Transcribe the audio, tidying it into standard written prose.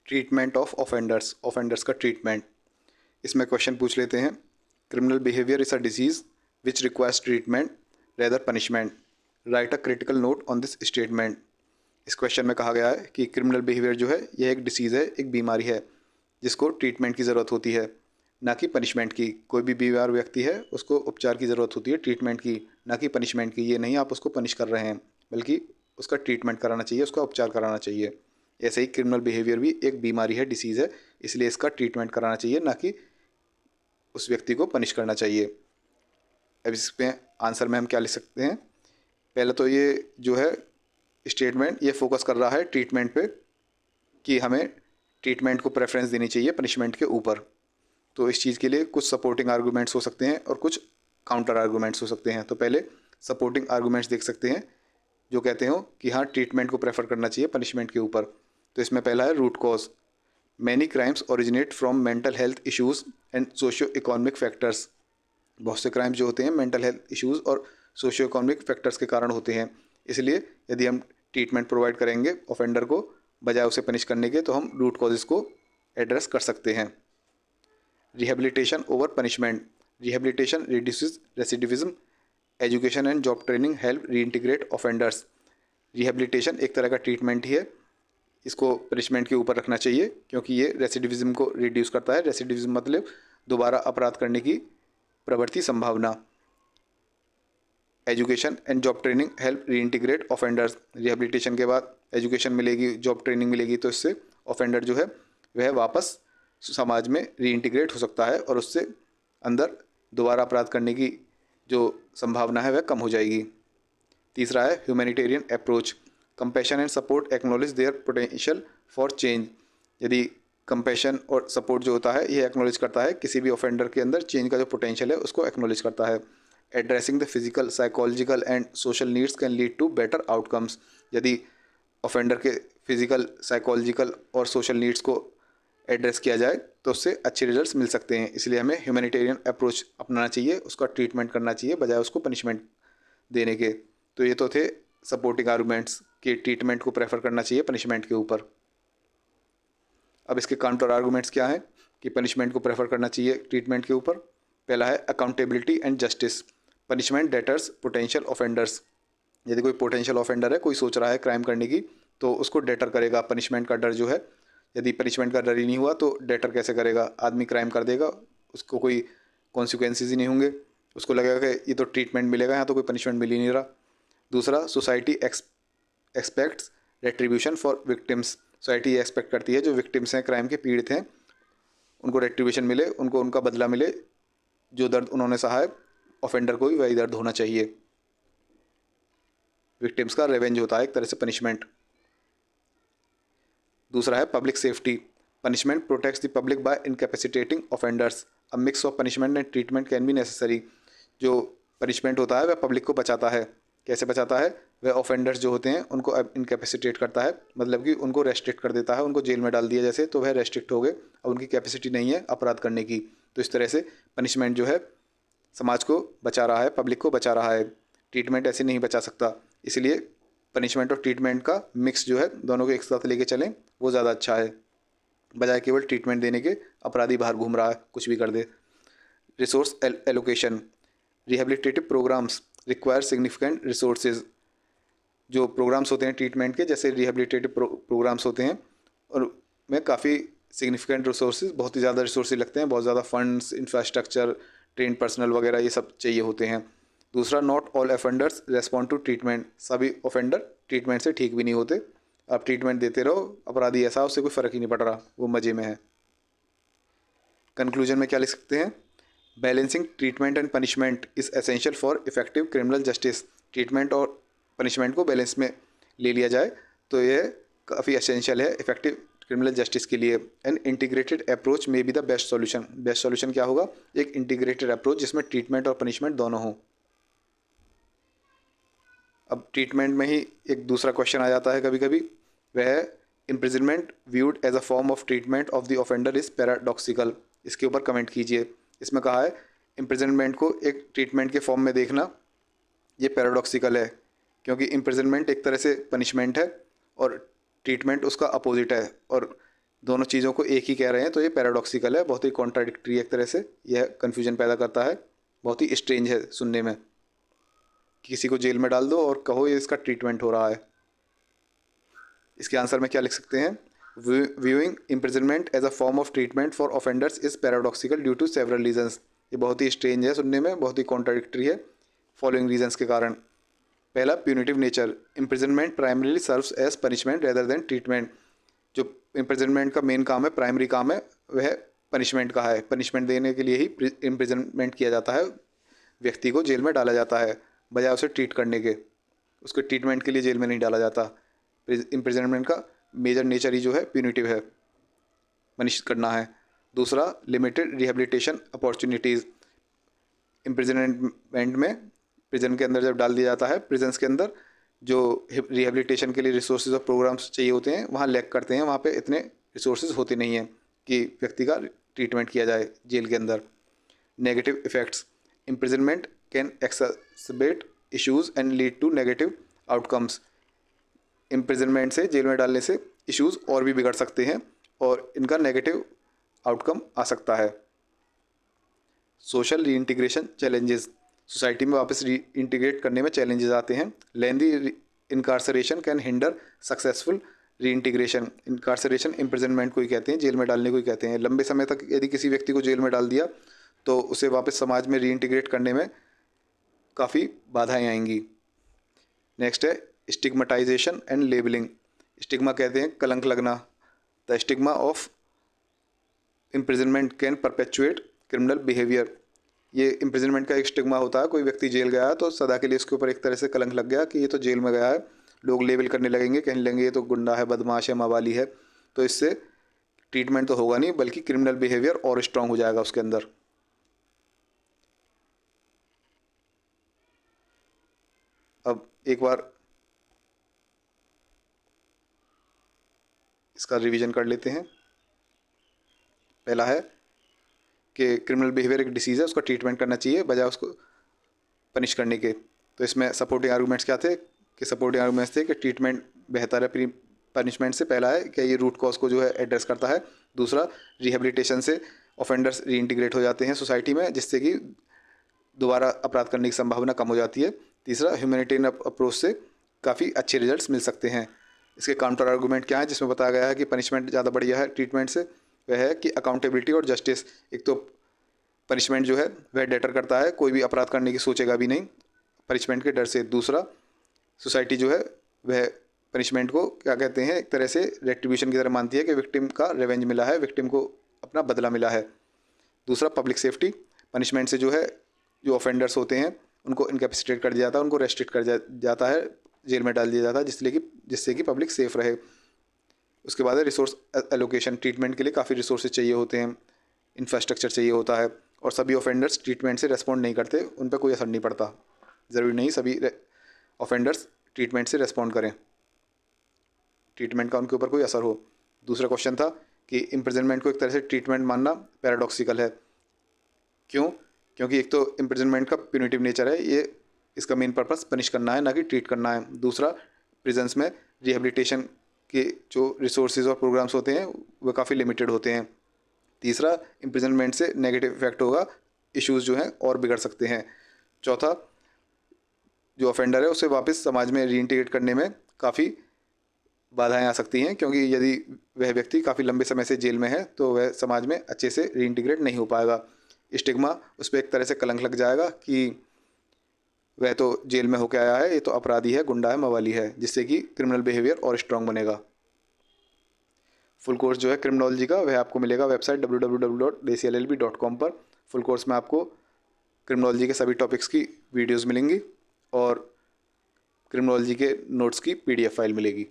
Treatment of offenders, offenders का treatment. इसमें question पूछ लेते हैं, criminal behaviour is a disease which requires treatment rather punishment, right a critical note on this statement. इस question में कहा गया है कि क्रिमिनल बिहेवियर जो है यह एक डिसीज़ है, एक बीमारी है जिसको ट्रीटमेंट की ज़रूरत होती है, ना कि पनिशमेंट की। कोई भी बीमार व्यक्ति है उसको उपचार की ज़रूरत होती है, ट्रीटमेंट की, ना कि पनिशमेंट की। ये नहीं आप उसको पनिश कर रहे हैं, बल्कि उसका ट्रीटमेंट कराना चाहिए, उसका उपचार कराना चाहिए। ऐसे ही क्रिमिनल बिहेवियर भी एक बीमारी है, डिसीज़ है, इसलिए इसका ट्रीटमेंट कराना चाहिए, ना कि उस व्यक्ति को पनिश करना चाहिए। अब इसमें आंसर में हम क्या लिख सकते हैं? पहले तो ये जो है स्टेटमेंट ये फोकस कर रहा है ट्रीटमेंट पे, कि हमें ट्रीटमेंट को प्रेफरेंस देनी चाहिए पनिशमेंट के ऊपर। तो इस चीज़ के लिए कुछ सपोर्टिंग आर्गूमेंट्स हो सकते हैं और कुछ काउंटर आर्गूमेंट्स हो सकते हैं। तो पहले सपोर्टिंग आर्गूमेंट्स देख सकते हैं जो कहते हो कि हाँ ट्रीटमेंट को प्रेफर करना चाहिए पनिशमेंट के ऊपर। तो इसमें पहला है root cause. Many crimes originate from mental health issues and socio economic factors. बहुत से क्राइम्स जो होते हैं मेंटल हेल्थ इश्यूज और सोशियो इकोनॉमिक फैक्टर्स के कारण होते हैं। इसलिए यदि हम ट्रीटमेंट प्रोवाइड करेंगे ऑफेंडर को बजाय उसे पनिश करने के, तो हम रूट कॉजेज़ को एड्रेस कर सकते हैं। Rehabilitation over punishment. Rehabilitation reduces recidivism, education and job training help reintegrate offenders. Rehabilitation एक तरह का ट्रीटमेंट ही है, इसको पनिशमेंट के ऊपर रखना चाहिए क्योंकि ये रेसिडिविज्म को रिड्यूस करता है। रेसिडिविज्म मतलब दोबारा अपराध करने की प्रवृत्ति, संभावना। Education and job training help reintegrate offenders. Rehabilitation के बाद एजुकेशन मिलेगी, जॉब ट्रेनिंग मिलेगी, तो इससे ऑफेंडर जो है वह वापस समाज में रीइंटीग्रेट हो सकता है और उससे अंदर दोबारा अपराध करने की जो संभावना है वह कम हो जाएगी। तीसरा है humanitarian approach. Compassion and support acknowledge their potential for change. यदि कंपैशन और सपोर्ट जो होता है ये एक्नॉलेज करता है किसी भी ऑफेंडर के अंदर चेंज का जो पोटेंशियल है उसको एक्नॉलेज करता है। Addressing the physical, psychological and social needs can lead to better outcomes. यदि ऑफेंडर के फिजिकल, साइकोलॉजिकल और सोशल नीड्स को एड्रेस किया जाए तो उससे अच्छे रिजल्ट्स मिल सकते हैं। इसलिए हमें ह्यूमैनिटेरियन अप्रोच अपनाना चाहिए, उसका ट्रीटमेंट करना चाहिए बजाय उसको पनिशमेंट देने के। तो ये तो थे सपोर्टिंग आर्गूमेंट्स कि ट्रीटमेंट को प्रेफर करना चाहिए पनिशमेंट के ऊपर। अब इसके काउंटर आर्गूमेंट्स क्या हैं कि पनिशमेंट को प्रेफर करना चाहिए ट्रीटमेंट के ऊपर। पहला है accountability and justice. Punishment debtors potential offenders. यदि कोई पोटेंशियल ऑफेंडर है, कोई सोच रहा है क्राइम करने की, तो उसको डेटर करेगा पनिशमेंट का डर जो है। यदि पनिशमेंट का डर ही नहीं हुआ तो डेटर कैसे करेगा? आदमी क्राइम कर देगा, उसको कोई कॉन्सिक्वेंसेज ही नहीं होंगे, उसको लगेगा कि ये तो ट्रीटमेंट मिलेगा, यहाँ तो कोई पनिशमेंट मिल ही नहीं रहा। दूसरा, society aspects retribution for victims. Society ये एक्सपेक्ट करती है जो विक्टिम्स हैं, क्राइम के पीड़ित हैं, उनको रेट्रीब्यूशन मिले, उनको उनका बदला मिले। जो दर्द उन्होंने सहा है ऑफेंडर को भी वही दर्द होना चाहिए। विक्टिम्स का रेवेंज होता है एक तरह से पनिशमेंट। दूसरा है public safety. Punishment protects the public by incapacitating offenders. A mix of punishment and treatment can be necessary. जो पनिशमेंट होता है वह पब्लिक को बचाता है। कैसे बचाता है? वह ऑफेंडर्स जो होते हैं उनको इनकैपेसिटेट करता है, मतलब कि उनको रेस्ट्रिक्ट कर देता है, उनको जेल में डाल दिया जैसे, तो वह रेस्ट्रिक्ट हो गए, अब उनकी कैपेसिटी नहीं है अपराध करने की। तो इस तरह से पनिशमेंट जो है समाज को बचा रहा है, पब्लिक को बचा रहा है। ट्रीटमेंट ऐसे नहीं बचा सकता। इसलिए पनिशमेंट और ट्रीटमेंट का मिक्स जो है दोनों को एक साथ लेके चलें वो ज़्यादा अच्छा है, बजाय केवल ट्रीटमेंट देने के अपराधी बाहर घूम रहा है कुछ भी कर दे। Resource allocation. Rehabilitative programs require significant resources. जो प्रोग्राम्स होते हैं ट्रीटमेंट के, जैसे रिहेबिलिटेटिव प्रोग्राम्स होते हैं, और में काफ़ी सिग्निफिकेंट रिसोर्सेज, बहुत ही ज़्यादा रिसोर्सेज लगते हैं, बहुत ज़्यादा फंड्स, इंफ्रास्ट्रक्चर, ट्रेन पर्सनल वगैरह ये सब चाहिए होते हैं। दूसरा, not all offenders respond to treatment. सभी ऑफेंडर ट्रीटमेंट से ठीक भी नहीं होते। आप ट्रीटमेंट देते रहो, अपराधी ऐसा उससे कोई फ़र्क ही नहीं पड़ रहा, वो मज़े में है। कंक्लूजन में क्या लिख सकते हैं? Balancing treatment and punishment is essential for effective criminal justice. Treatment और पनिशमेंट को बैलेंस में ले लिया जाए तो यह काफ़ी एसेंशियल है इफेक्टिव क्रिमिनल जस्टिस के लिए। An integrated approach may be the best solution. Best solution क्या होगा? एक इंटीग्रेटेड अप्रोच जिसमें ट्रीटमेंट और पनिशमेंट दोनों हों। अब ट्रीटमेंट में ही एक दूसरा क्वेश्चन आ जाता है कभी कभी, वह है imprisonment viewed as a form of treatment of the offender is paradoxical. इसके ऊपर कमेंट कीजिए। इसमें कहा है इम्प्रिजनमेंट को एक ट्रीटमेंट के फॉर्म में देखना ये पैराडॉक्सिकल है, क्योंकि इम्प्रिजनमेंट एक तरह से पनिशमेंट है और ट्रीटमेंट उसका अपोजिट है। और दोनों चीज़ों को एक ही कह रहे हैं तो ये पैराडॉक्सिकल है, बहुत ही कॉन्ट्राडिक्टरी एक तरह से, यह कन्फ्यूजन पैदा करता है, बहुत ही स्ट्रेंज है सुनने में। किसी को जेल में डाल दो और कहो ये इसका ट्रीटमेंट हो रहा है। इसके आंसर में क्या लिख सकते हैं? Viewing imprisonment as a form of treatment for offenders is paradoxical due to several reasons. ये बहुत ही स्ट्रेंज है सुनने में, बहुत ही कॉन्ट्राडिक्टरी है फॉलोइंग रीजंस के कारण। पहला, punitive nature. Imprisonment primarily serves as punishment rather than treatment. जो इम्प्रिजनमेंट का मेन काम है, प्राइमरी काम है, वह पनिशमेंट का है। पनिशमेंट देने के लिए ही इम्प्रिजनमेंट किया जाता है, व्यक्ति को जेल में डाला जाता है बजाय उसे ट्रीट करने के। उसको ट्रीटमेंट के लिए जेल में नहीं डाला जाता। इम्प्रिजनमेंट का मेजर नेचर ही जो है प्यूनिटिव है, पनिश करना है। दूसरा, लिमिटेड रिहेबिलिटेशन अपॉर्चुनिटीज़। इम्प्रिजनमेंट में, प्रिजन के अंदर जब डाल दिया जाता है, प्रिजन्स के अंदर जो रिहेबिलिटेशन के लिए रिसोर्सेज और प्रोग्राम्स चाहिए होते हैं वहाँ लैक करते हैं, वहाँ पे इतने रिसोर्सेज होते नहीं हैं कि व्यक्ति का ट्रीटमेंट किया जाए जेल के अंदर। Negative effects. Imprisonment can exacerbate issues and lead to negative outcomes. Imprisonment से, जेल में डालने से इश्यूज और भी बिगड़ सकते हैं और इनका नेगेटिव आउटकम आ सकता है। Social reintegration challenges. सोसाइटी में वापस रीइंटीग्रेट करने में चैलेंजेस आते हैं। Lengthy incarceration can hinder successful reintegration. Incarceration imprisonment को ही कहते हैं, जेल में डालने को ही कहते हैं। लंबे समय तक यदि किसी व्यक्ति को जेल में डाल दिया तो उसे वापस समाज में रीइंटीग्रेट करने में काफ़ी बाधाएं आएंगी। नेक्स्ट है स्टिग्मेटाइजेशन एंड लेबलिंग। स्टिग्मा कहते हैं कलंक लगना। The stigma of imprisonment can perpetuate criminal behaviour. ये इम्प्रिजनमेंट का एक स्टिग्मा होता है, कोई व्यक्ति जेल गया है तो सदा के लिए उसके ऊपर एक तरह से कलंक लग गया कि ये तो जेल में गया है, लोग लेबल करने लगेंगे, कहने लगेंगे ये तो गुंडा है, बदमाश है, मवाली है। तो इससे ट्रीटमेंट तो होगा नहीं बल्कि क्रिमिनल बिहेवियर और स्ट्रांग हो जाएगा उसके अंदर। अब एक बार इसका रिवीजन कर लेते हैं। पहला है कि क्रिमिनल बिहेवियर एक डिसीज़ है, उसका ट्रीटमेंट करना चाहिए बजाय उसको पनिश करने के। तो इसमें सपोर्टिंग आर्गूमेंट्स क्या थे? कि सपोर्टिंग आर्गूमेंट्स थे कि ट्रीटमेंट बेहतर है पनिशमेंट से। पहला है कि ये रूट कॉज को जो है एड्रेस करता है। दूसरा, रिहेबिलिटेशन से ऑफेंडर्स रीइंटीग्रेट हो जाते हैं सोसाइटी में, जिससे कि दोबारा अपराध करने की संभावना कम हो जाती है। तीसरा, ह्यूमैनिटेरियन अप्रोच से काफ़ी अच्छे रिजल्ट्स मिल सकते हैं। इसके काउंटर आर्गूमेंट क्या है जिसमें बताया गया है कि पनिशमेंट ज़्यादा बढ़िया है ट्रीटमेंट से? वह है कि अकाउंटेबिलिटी और जस्टिस। एक तो पनिशमेंट जो है वह डेटर करता है, कोई भी अपराध करने की सोचेगा भी नहीं पनिशमेंट के डर से। दूसरा, सोसाइटी जो है वह पनिशमेंट को क्या कहते हैं, एक तरह से रेट्रीब्यूशन की तरह मानती है कि विक्टिम का रिवेंज मिला है, विक्टिम को अपना बदला मिला है। दूसरा, पब्लिक सेफ्टी। पनिशमेंट से जो है जो ऑफेंडर्स होते हैं उनको इनकैपेसिटेट कर दिया जाता है, उनको रेस्ट्रिक्ट कर जाता है, जेल में डाल दिया जाता है, जिससे कि पब्लिक सेफ रहे। उसके बाद है रिसोर्स एलोकेशन। ट्रीटमेंट के लिए काफ़ी रिसोर्सेज चाहिए होते हैं, इंफ्रास्ट्रक्चर चाहिए होता है, और सभी ऑफेंडर्स ट्रीटमेंट से रेस्पॉन्ड नहीं करते, उन पर कोई असर नहीं पड़ता। ज़रूरी नहीं सभी ऑफेंडर्स ट्रीटमेंट से रेस्पॉन्ड करें, ट्रीटमेंट का उनके ऊपर कोई असर हो। दूसरा क्वेश्चन था कि इम्प्रिजनमेंट को एक तरह से ट्रीटमेंट मानना पैराडॉक्सिकल है। क्यों? क्योंकि एक तो इम्प्रिजनमेंट का प्यूनिटिव नेचर है, ये इसका मेन पर्पस पनिश करना है ना कि ट्रीट करना है। दूसरा, प्रिजन्स में रिहेबिलिटेशन के जो रिसोर्सेज और प्रोग्राम्स होते हैं वो काफ़ी लिमिटेड होते हैं। तीसरा, इम्प्रिजनमेंट से नेगेटिव इफेक्ट होगा, इश्यूज़ जो हैं और बिगड़ सकते हैं। चौथा, जो ऑफेंडर है उसे वापस समाज में रीइंटीग्रेट करने में काफ़ी बाधाएं आ सकती हैं, क्योंकि यदि वह व्यक्ति काफ़ी लंबे समय से जेल में है तो वह समाज में अच्छे से रीइंटीग्रेट नहीं हो पाएगा। स्टिग्मा उस पर एक तरह से कलंक लग जाएगा कि वह तो जेल में होकर आया है, ये तो अपराधी है, गुंडा है, मवाली है, जिससे कि क्रिमिनल बिहेवियर और स्ट्रांग बनेगा। फुल कोर्स जो है क्रिमिनोलॉजी का वह आपको मिलेगा वेबसाइट www.dcllb.com पर। फुल कोर्स में आपको क्रिमिनोलॉजी के सभी टॉपिक्स की वीडियोस मिलेंगी और क्रिमिनोलॉजी के नोट्स की PDF फाइल मिलेगी।